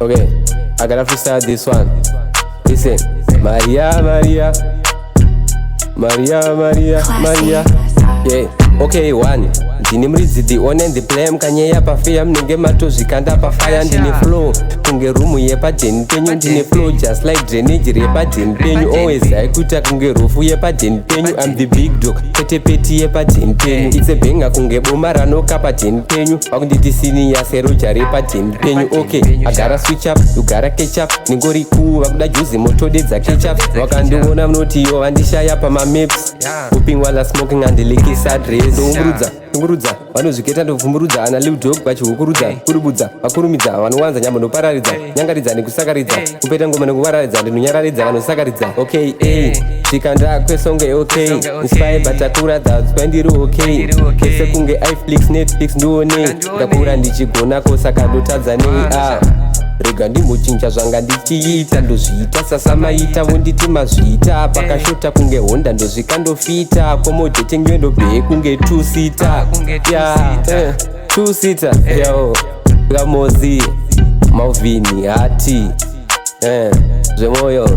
Okay, I gotta freestyle this one. Listen, Maria, Maria, Maria, Maria, Maria. Yeah, okay, one. Ndini mrizidi one and the blame kanyeya pafeya mnenge matozvikanda pafire ndine flow kunge rumu yepadheni penyu ndine flow just like drainage repadheni penyu always haikuita kunge rufu yepadheni penyu I'm the big dog petepeti yepadheni penyu it's a banger kunge boma ranoka padheni penyu vakunditi siniya seroja repadheni penyu okay I gotta switch up you gotta catch up ningori cool vakuda juzi motodedza ketchup vakandiona munoti yo vandishaya pamamaps upingwala smoking andilikisa dress ngurudza vanozviketa ndovhumurudza ana little dog vachihukurudza kurubudza vakurumidza vanowanza nyamba nopararidza nyangaridza nekusakaridza kupeta ngoma nekuvararidza ndinonyararidza vanosakaridza okay zvikanda kwesonge okay inspire batakura that's why ndiri okay kese kunge iflix netflix ndione ndakura ndichigonako saka ndotadza nei rega ndimbochinja zvanga ndichiita ndozviita sasamaita vonditi mazviita pakashota kunge honda ndozvikandofita komojetengyendobhee kunge 2-seater 2-seater yao kamozi mauvini hati Zvemoyo